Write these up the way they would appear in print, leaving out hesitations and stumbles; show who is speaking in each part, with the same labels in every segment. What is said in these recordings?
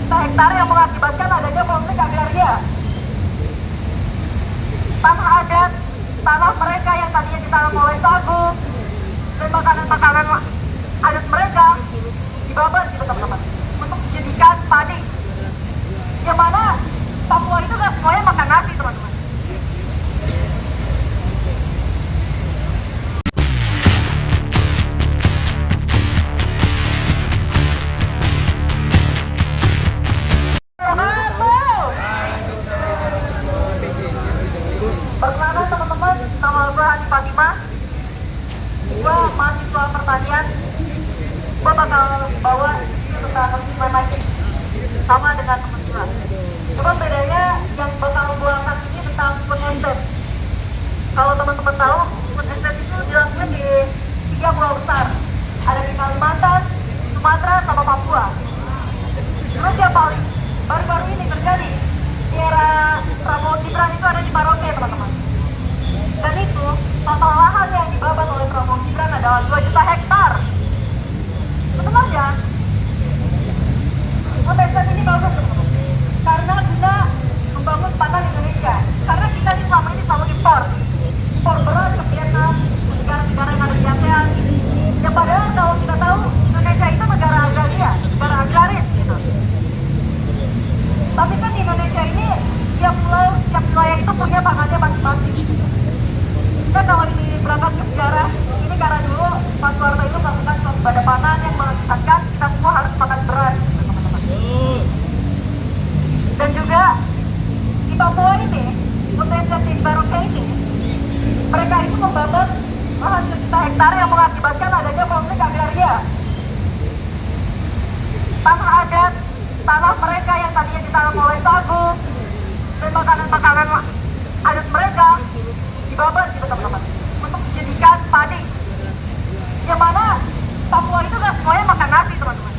Speaker 1: juta hektar yang mengakibatkan adanya konflik agraria. Tanah adat, tanah mereka yang tadinya ditanam oleh sagu dan makanan-makanan adat mereka dibabat gitu teman-teman untuk dijadikan padi. Yang mana Papua itu gak semuanya makan nasi teman-teman. Perkenalkan teman-teman, nama gue Hani Fatimah. Gue mahasiswa pertanian. Gue bakal bawa tentang sistematik sama dengan teman gue. Cuma bedanya yang bakal gue angkat ini tentang food estate. Kalau teman-teman tahu, food estate itu dilakukan di 3 pulau besar. Ada di Kalimantan, Sumatera, sama Papua. Terus yang paling baru-baru ini terjadi di era Prabowo Gibran itu ada di Maroke teman-teman. Dan itu total lahan yang dibabat oleh Prabowo Gibran adalah 2 juta hektar. Sebenarnya food estate ini bagus teman-teman, karena guna membangun pangan Indonesia. Karena kita ini selama ini selalu impor beras ke Vietnam, negara-negara yang ada di ASEAN. Ya padahal kalau kita tahu Indonesia itu negara agraria, negara agraris gitu. Tapi kan di Indonesia ini tiap pulau, tiap wilayah itu punya pangannya masing-masing. Kita kalau ini berangkat ke sejarah, ini karena dulu Pak Soeharto itu melakukan swasembada pangan yang mengakibatkan kita semua harus makan beras, teman-teman. Dan juga di Papua ini, food estate di Maroke ini, mereka itu membabat lahan juta hektar yang mengakibatkan adanya konflik agraria. Tanah adat, tanah mereka yang tadinya ditanam oleh sagu dan makanan-makanan adat mereka dibabat gitu teman-teman untuk dijadikan padi. Yang mana Papua itu gak semuanya makan nasi teman-teman.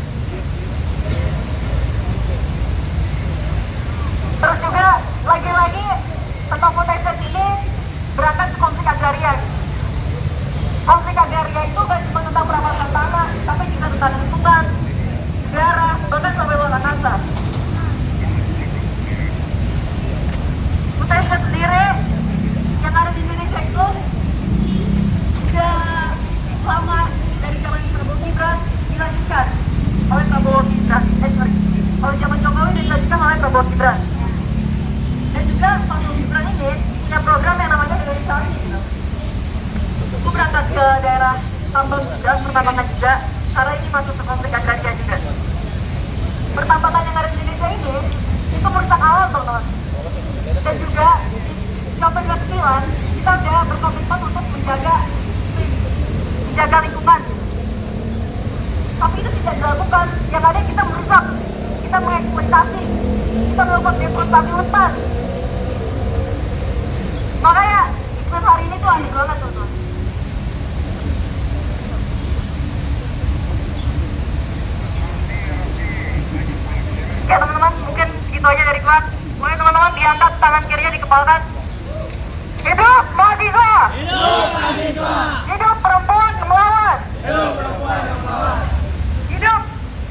Speaker 1: Terus juga lagi-lagi tentang food estate ini berangkat ke konflik agraria. Konflik agraria itu gak cuma tentang perampasan tanah, tapi juga tentang lingkungan, negara, bahkan sampai luar angkasa. Food estate sendiri yang ada di Indonesia itu sudah lama dari zaman Prabowo Gibran dilanjutkan oleh Prabowo Gibran. Oleh zaman Jokowi dilanjutkan oleh Prabowo Gibran. Dan juga Prabowo Gibran ini punya program yang namanya Indonesia ini. Aku berangkat ke daerah tambang juga, pertambangan juga, karena ini masuk ke konflik agraria juga. Pertambangan yang ada di Indonesia ini itu merusak alam teman-teman. Dan juga sampai ke 9 kita udah berkomitmen untuk menjaga lingkungan. Tapi itu tidak dilakukan. Yang ada kita merusak, kita mengeksploitasi, kita melakukan deforestasi hutan. Makanya iklim hari ini tuh aneh banget teman-teman. Ya teman-teman, mungkin segitu aja dari gua. Mulai teman-teman diangkat tangan kirinya dikepalkan. Hidup mahasiswa!
Speaker 2: Hidup mahasiswa!
Speaker 1: Hidup perempuan melawan!
Speaker 2: Hidup perempuan yang melawan!
Speaker 1: Hidup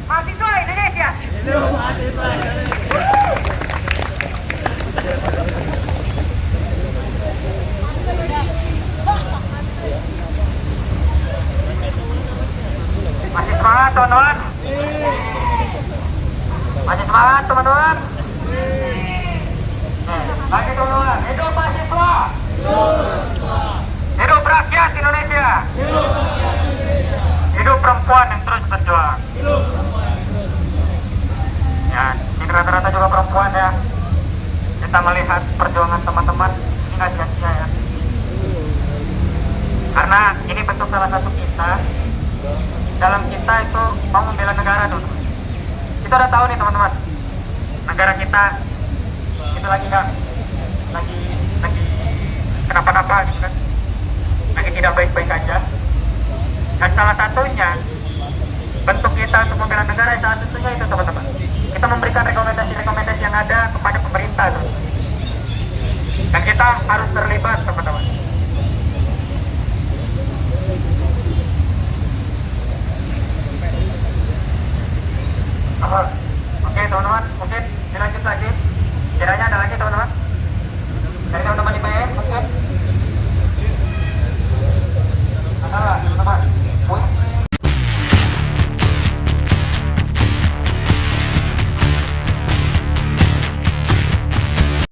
Speaker 1: mahasiswa Indonesia!
Speaker 2: Hidup mahasiswa Indonesia!
Speaker 1: Masih semangat teman-teman? Masih semangat teman-teman? Lagi teman-teman, hidup mahasiswa! Hidup rakyat Indonesia! Hidup perempuan yang terus berjuang! Ya, ini rata-rata juga perempuan ya. Kita melihat perjuangan teman-teman, ini nggak sia-sia ya. Karena ini bentuk salah satu kita dalam kita itu mau membela negara tuh. Kita udah tahu nih teman-teman, negara kita itu lagi kenapa-napa gitu kan, lagi tidak baik-baik aja. Dan salah satunya bentuk kita untuk membela negara, salah satunya itu teman-teman, kita memberikan rekomendasi-rekomendasi yang ada kepada pemerintah tuh. Dan kita harus terlibat teman-teman. Oke Kawan-kawan, oke, dilanjut lagi.